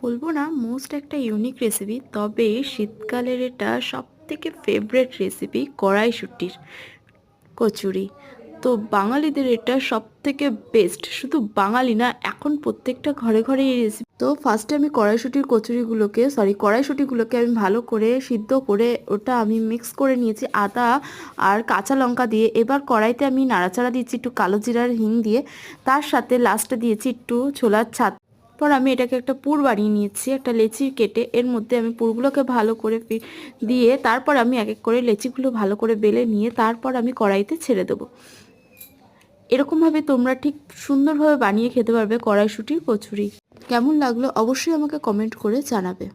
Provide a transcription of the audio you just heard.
বলবো না মোস্ট একটা ইউনিক রেসিপি, তবে শীতকালের এটা সব থেকে ফেভারেট রেসিপি কড়াইশুঁটির কচুরি। তো বাঙালিদের এটা সব থেকে বেস্ট, শুধু বাঙালি না, এখন প্রত্যেকটা ঘরে ঘরে এই রেসিপি। তো ফার্স্টে আমি কড়াইশুঁটিগুলোকে আমি ভালো করে সিদ্ধ করে ওটা আমি মিক্স করে নিয়েছি আদা আর কাঁচা লঙ্কা দিয়ে। এবার কড়াইতে আমি নাড়াচাড়া দিয়েছি একটু কালো জিরার হিং দিয়ে, তার সাথে লাস্টে দিয়েছি একটু ছোলার ছাত। পর আমি এটাকে একটা পুর বানিয়ে নিয়েছি, একটা লেচি কেটে এর মধ্যে আমি পুরগুলোকে ভালো করে দিয়ে তারপর আমি এক এক করে লেচিগুলো ভালো করে বেলে নিয়ে তারপর আমি কড়াইতে ছেড়ে দেবো। এরকমভাবে তোমরা ঠিক সুন্দরভাবে বানিয়ে খেতে পারবে কড়াইশুঁটির কচুরি। কেমন লাগলো অবশ্যই আমাকে কমেন্ট করে জানাবে।